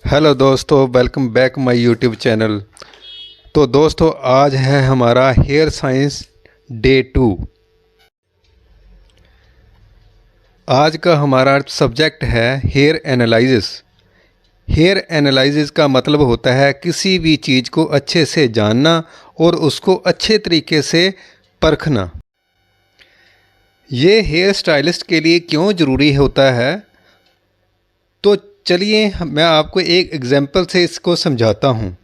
Hello दोस्तों, welcome back my YouTube channel. तो दोस्तों, आज है हमारा हेयर साइंस डे 2। आज का हमारा सब्जेक्ट है हेयर एनालिसिस। हेयर एनालिसिस का मतलब होता है किसी भी चीज़ को अच्छे से जानना और उसको अच्छे तरीके से परखना। ये हेयर स्टाइलिस्ट के लिए क्यों ज़रूरी होता है, तो चलिए मैं आपको एक एग्जांपल से इसको समझाता हूँ।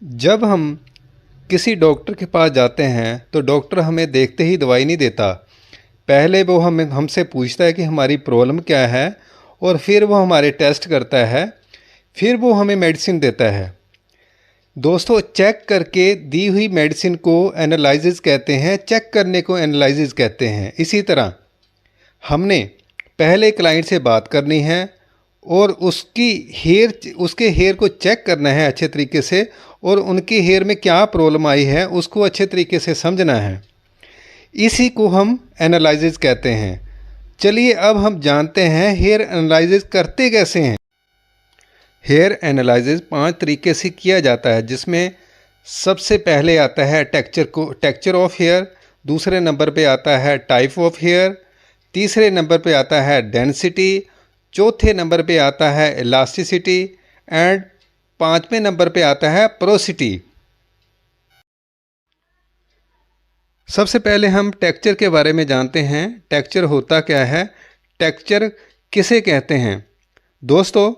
जब हम किसी डॉक्टर के पास जाते हैं तो डॉक्टर हमें देखते ही दवाई नहीं देता। पहले वो हमसे पूछता है कि हमारी प्रॉब्लम क्या है, और फिर वो हमारे टेस्ट करता है, फिर वो हमें मेडिसिन देता है। दोस्तों, चेक करके दी हुई मेडिसिन को एनालिसिस कहते हैं, चेक करने को एनालिसिस कहते हैं। इसी तरह हमने पहले क्लाइंट से बात करनी है और उसके हेयर को चेक करना है अच्छे तरीके से, और उनके हेयर में क्या प्रॉब्लम आई है उसको अच्छे तरीके से समझना है। इसी को हम एनालिसिस कहते हैं। चलिए अब हम जानते हैं हेयर एनालिसिस करते कैसे हैं। हेयर एनालिसिस 5 तरीके से किया जाता है, जिसमें सबसे पहले आता है टेक्सचर ऑफ हेयर। दूसरे नंबर पे आता है टाइप ऑफ हेयर। तीसरे नंबर पे आता है डेंसिटी। चौथे नंबर पे आता है इलास्टिसिटी एंड पाँचवें नंबर पे आता है पोरोसिटी। सबसे पहले हम टेक्सचर के बारे में जानते हैं। टेक्सचर होता क्या है, टेक्सचर किसे कहते हैं। दोस्तों,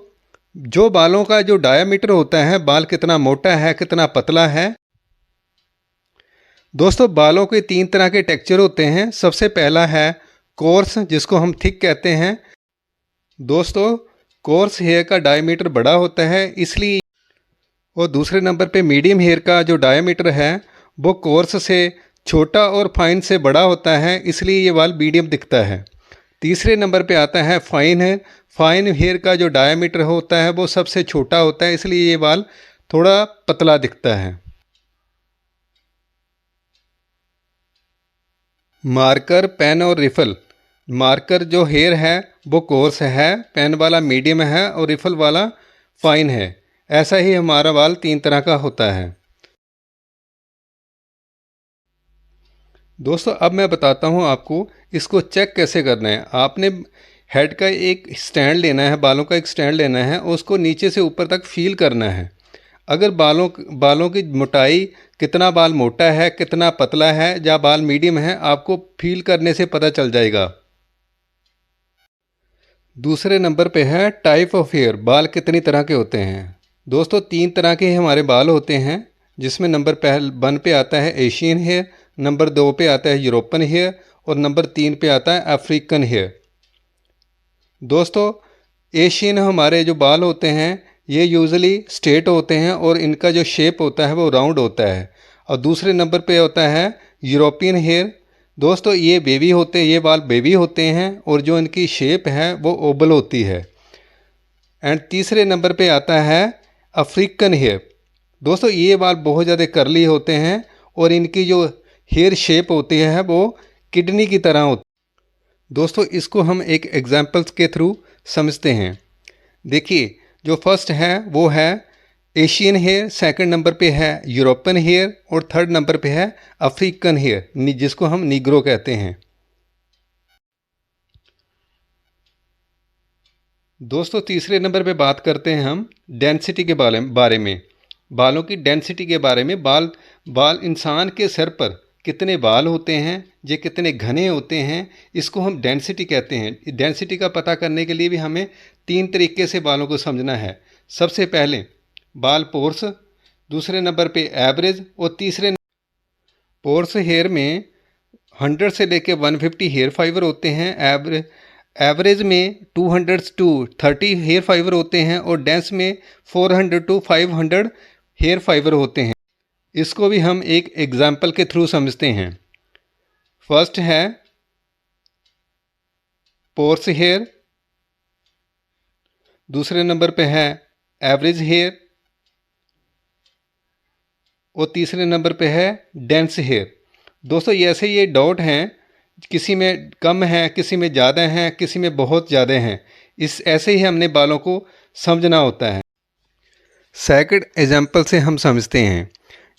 जो बालों का जो डायामीटर होता है, बाल कितना मोटा है कितना पतला है। दोस्तों, बालों के 3 तरह के टेक्सचर होते हैं। सबसे पहला है कोर्स, जिसको हम थिक कहते हैं। दोस्तों, कोर्स हेयर का डायमीटर बड़ा होता है इसलिए, और दूसरे नंबर पे मीडियम हेयर का जो डायमीटर है वो कोर्स से छोटा और फाइन से बड़ा होता है, इसलिए ये बाल मीडियम दिखता है। तीसरे नंबर पे आता है फाइन हेयर का जो डायमीटर होता है वो सबसे छोटा होता है, इसलिए ये बाल थोड़ा पतला दिखता है। मार्कर, पेन और रिफल। मार्कर जो हेयर है वो कोर्स है, पेन वाला मीडियम है और रिफल वाला फाइन है। ऐसा ही हमारा बाल 3 तरह का होता है। दोस्तों, अब मैं बताता हूँ आपको इसको चेक कैसे करना है। आपने हेड का एक स्टैंड लेना है, बालों का एक स्टैंड लेना है, उसको नीचे से ऊपर तक फील करना है। अगर बालों की मोटाई, कितना बाल मोटा है कितना पतला है या बाल मीडियम है, आपको फील करने से पता चल जाएगा। दूसरे नंबर पे है टाइप ऑफ हेयर, बाल कितनी तरह के होते हैं। दोस्तों, 3 तरह के हमारे बाल होते हैं, जिसमें नंबर 1 पे आता है एशियन हेयर, नंबर 2 पे आता है यूरोपियन हेयर और नंबर 3 पे आता है अफ्रीकन हेयर। दोस्तों, एशियन हमारे जो बाल होते हैं ये यूजुअली स्ट्रेट होते हैं और इनका जो शेप होता है वो राउंड होता है। और दूसरे नंबर पे होता है यूरोपियन हेयर। दोस्तों, ये बाल बेबी होते हैं और जो इनकी शेप है वो ओवल होती है। एंड तीसरे नंबर पे आता है अफ्रीकन हेयर। दोस्तों, ये बाल बहुत ज़्यादा करली होते हैं और इनकी जो हेयर शेप होती है वो किडनी की तरह होती है। दोस्तों, इसको हम एक एग्जांपल्स के थ्रू समझते हैं। देखिए, जो फर्स्ट है वो है एशियन हेयर, सेकंड नंबर पे है यूरोपियन हेयर और थर्ड नंबर पे है अफ्रीकन हेयर, जिसको हम नीग्रो कहते हैं। दोस्तों, तीसरे नंबर पे बात करते हैं हम डेंसिटी के बारे में। बालों की डेंसिटी के बारे में। बाल इंसान के सर पर कितने बाल होते हैं, ये कितने घने होते हैं, इसको हम डेंसिटी कहते हैं। डेंसिटी का पता करने के लिए भी हमें 3 तरीके से बालों को समझना है। सबसे पहले बाल पोर्स, दूसरे नंबर पे एवरेज और तीसरे पोर्स हेयर में 100 से लेके 150 हेयर फाइबर होते हैं। एवरेज में 200 टू 30 हेयर फाइबर होते हैं और डेंस में 400 टू 500 हेयर फाइबर होते हैं। इसको भी हम एक एग्जाम्पल के थ्रू समझते हैं। फर्स्ट है पोर्स हेयर, दूसरे नंबर पे है एवरेज हेयर और तीसरे नंबर पे है डेंस हेयर। दोस्तों, ऐसे ये डॉट हैं, किसी में कम है किसी में ज़्यादा हैं किसी में बहुत ज़्यादा हैं। इस ऐसे ही हमने बालों को समझना होता है। सेकंड एग्जाम्पल से हम समझते हैं।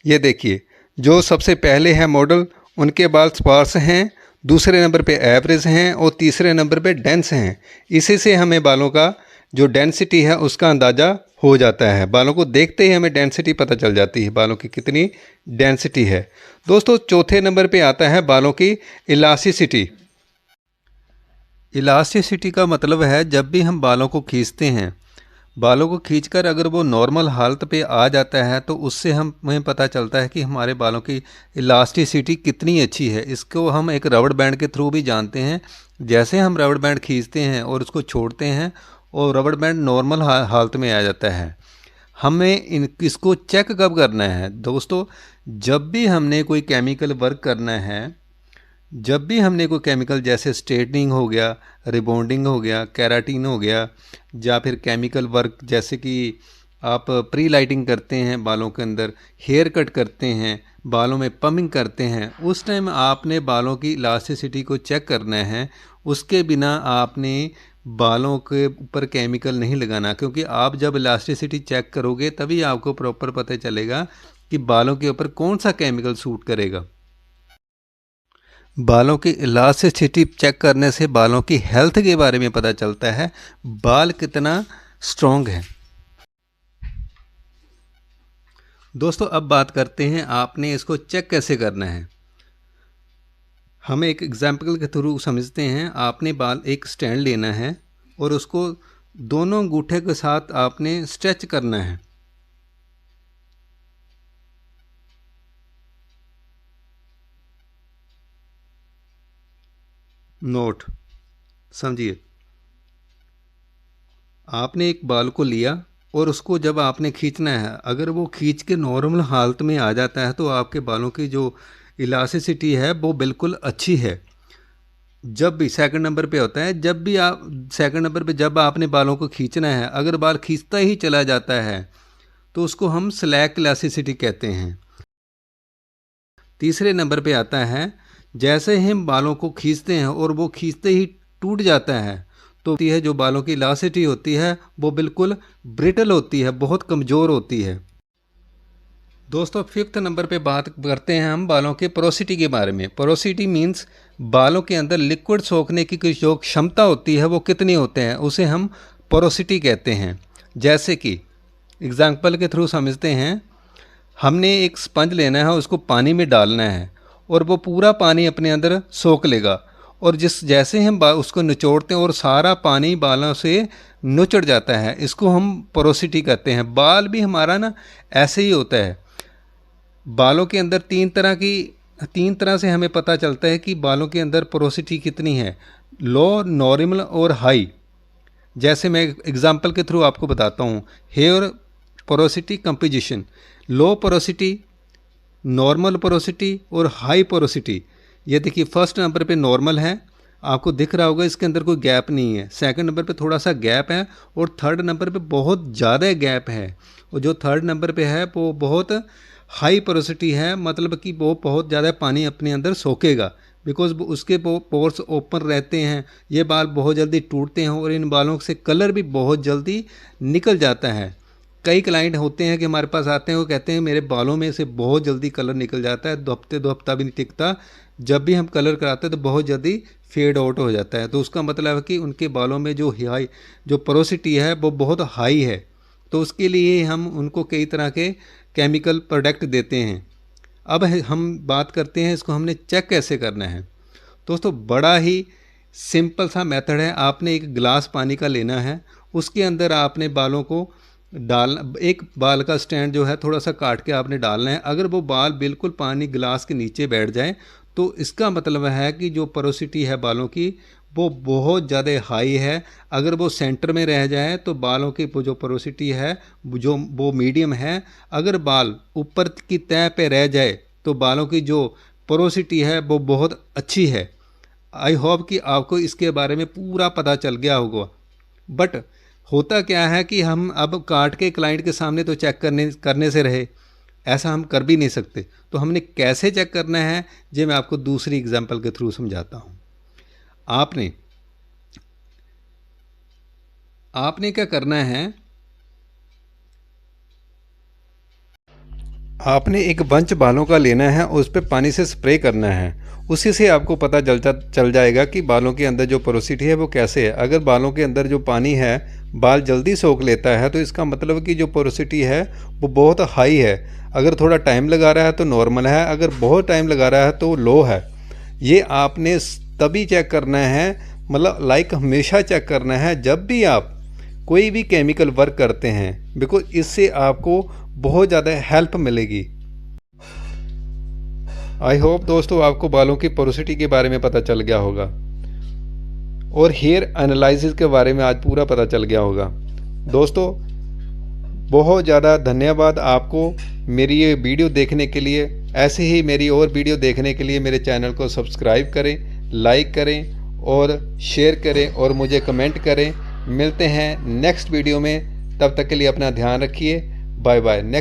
ये देखिए, जो सबसे पहले है मॉडल, उनके बाल स्पार्स हैं, दूसरे नंबर पे एवरेज हैं और तीसरे नंबर पे डेंस हैं। इसी से हमें बालों का जो डेंसिटी है उसका अंदाज़ा हो जाता है। बालों को देखते ही हमें डेंसिटी पता चल जाती है, बालों की कितनी डेंसिटी है। दोस्तों, चौथे नंबर पे आता है बालों की इलास्टिसिटी। इलास्टिसिटी का मतलब है जब भी हम बालों को खींचते हैं, बालों को खींचकर अगर वो नॉर्मल हालत पे आ जाता है तो उससे हमें पता चलता है कि हमारे बालों की इलास्टिसिटी कितनी अच्छी है। इसको हम एक रबड़ बैंड के थ्रू भी जानते हैं। जैसे हम रबड़ बैंड खींचते हैं और उसको छोड़ते हैं और रबड़ बैंड नॉर्मल हालत में आ जाता है। हमें इसको चेक कब करना है दोस्तों? जब भी हमने कोई केमिकल वर्क करना है, जब भी हमने कोई केमिकल जैसे स्ट्रेटनिंग हो गया, रिबॉन्डिंग हो गया, केराटिन हो गया, या फिर केमिकल वर्क जैसे कि आप प्री लाइटिंग करते हैं बालों के अंदर, हेयर कट करते हैं, बालों में पमिंग करते हैं, उस टाइम आपने बालों की इलास्टिसिटी को चेक करना है। उसके बिना आपने बालों के ऊपर केमिकल नहीं लगाना, क्योंकि आप जब इलास्टिसिटी चेक करोगे तभी आपको प्रॉपर पता चलेगा कि बालों के ऊपर कौन सा केमिकल सूट करेगा। बालों की इलास्टिसिटी चेक करने से बालों की हेल्थ के बारे में पता चलता है, बाल कितना स्ट्रॉन्ग है। दोस्तों, अब बात करते हैं आपने इसको चेक कैसे करना है। हम एक एग्जाम्पल के थ्रू समझते हैं। आपने बाल एक स्टैंड लेना है और उसको दोनों अंगूठे के साथ आपने स्ट्रेच करना है। नोट समझिए, आपने एक बाल को लिया और उसको जब आपने खींचना है, अगर वो खींच के नॉर्मल हालत में आ जाता है तो आपके बालों की जो इलास्टिसिटी है वो बिल्कुल अच्छी है। जब भी सेकंड नंबर पे होता है, जब भी आप सेकंड नंबर पे जब आपने बालों को खींचना है, अगर बाल खींचता ही चला जाता है तो उसको हम स्लैक इलास्टिसिटी कहते हैं। तीसरे नंबर पे आता है, जैसे ही हम बालों को खींचते हैं और वो खींचते ही टूट जाता है तो है जो बालों की इलास्टिसिटी होती है वो बिल्कुल ब्रिटल होती है, बहुत कमज़ोर होती है। दोस्तों, फिफ्थ नंबर पे बात करते हैं हम बालों के पोरोसिटी के बारे में। पोरोसिटी मीन्स बालों के अंदर लिक्विड सोखने की जो क्षमता होती है वो कितनी होते हैं, उसे हम पोरोसिटी कहते हैं। जैसे कि एग्जाम्पल के थ्रू समझते हैं। हमने एक स्पंज लेना है, उसको पानी में डालना है और वो पूरा पानी अपने अंदर सोख लेगा, और जैसे हम उसको निचोड़ते हैं और सारा पानी बालों से नुचड़ जाता है, इसको हम पोरोसिटी कहते हैं। बाल भी हमारा ना ऐसे ही होता है। बालों के अंदर तीन तरह से हमें पता चलता है कि बालों के अंदर पोरोसिटी कितनी है, लो, नॉर्मल और हाई। जैसे मैं एग्जांपल के थ्रू आपको बताता हूँ। हेयर पोरोसिटी कंपोजिशन, लो पोरोसिटी, नॉर्मल पोरोसिटी और हाई पोरोसिटी। ये देखिए, फर्स्ट नंबर पे नॉर्मल है, आपको दिख रहा होगा इसके अंदर कोई गैप नहीं है। सेकंड नंबर पे थोड़ा सा गैप है और थर्ड नंबर पे बहुत ज़्यादा गैप है। और जो थर्ड नंबर पे है वो बहुत हाई पोरोसिटी है, मतलब कि वो बहुत ज़्यादा पानी अपने अंदर सोखेगा, बिकॉज उसके पोर्स ओपन रहते हैं। ये बाल बहुत जल्दी टूटते हैं और इन बालों से कलर भी बहुत जल्दी निकल जाता है। कई क्लाइंट होते हैं कि हमारे पास आते हैं, वो कहते हैं मेरे बालों में से बहुत जल्दी कलर निकल जाता है, दो हफ्ता भी नहीं टिकता, जब भी हम कलर कराते हैं तो बहुत जल्दी फेड आउट हो जाता है। तो उसका मतलब है कि उनके बालों में जो पोरोसिटी है वो बहुत हाई है। तो उसके लिए हम उनको कई तरह के केमिकल प्रोडक्ट देते हैं। अब हम बात करते हैं इसको हमने चेक कैसे करना है। दोस्तों, बड़ा ही सिंपल सा मेथड है। आपने एक गिलास पानी का लेना है, उसके अंदर आपने बालों को डालना, एक बाल का स्टैंड जो है थोड़ा सा काट के आपने डालना है। अगर वो बाल बिल्कुल पानी गिलास के नीचे बैठ जाए तो इसका मतलब है कि जो पोरोसिटी है बालों की वो बहुत ज़्यादा हाई है। अगर वो सेंटर में रह जाए तो बालों की जो पोरोसिटी है जो वो मीडियम है। अगर बाल ऊपर की तह पे रह जाए तो बालों की जो पोरोसिटी है वो बहुत अच्छी है। आई होप कि आपको इसके बारे में पूरा पता चल गया होगा। बट होता क्या है कि हम अब काट के क्लाइंट के सामने तो चेक करने से रहे, ऐसा हम कर भी नहीं सकते। तो हमने कैसे चेक करना है, ये मैं आपको दूसरी एग्जांपल के थ्रू समझाता हूँ। आपने आपने क्या करना है, आपने एक बंच बालों का लेना है और उस पर पानी से स्प्रे करना है। उसी से आपको पता चल जाएगा कि बालों के अंदर जो पोरोसिटी है वो कैसे है। अगर बालों के अंदर जो पानी है बाल जल्दी सोख लेता है तो इसका मतलब कि जो पोरोसिटी है वो बहुत हाई है। अगर थोड़ा टाइम लगा रहा है तो नॉर्मल है, अगर बहुत टाइम लगा रहा है तो लो है। ये आपने तभी चेक करना है, मतलब लाइक हमेशा चेक करना है जब भी आप कोई भी केमिकल वर्क करते हैं, बिकॉज इससे आपको बहुत ज़्यादा हेल्प मिलेगी। आई होप दोस्तों आपको बालों की पोरोसिटी के बारे में पता चल गया होगा और हेयर एनालिसिस के बारे में आज पूरा पता चल गया होगा। दोस्तों बहुत ज़्यादा धन्यवाद आपको मेरी ये वीडियो देखने के लिए। ऐसे ही मेरी और वीडियो देखने के लिए मेरे चैनल को सब्सक्राइब करें, लाइक करें और शेयर करें और मुझे कमेंट करें। मिलते हैं नेक्स्ट वीडियो में, तब तक के लिए अपना ध्यान रखिए। Bye bye. नेक्स्ट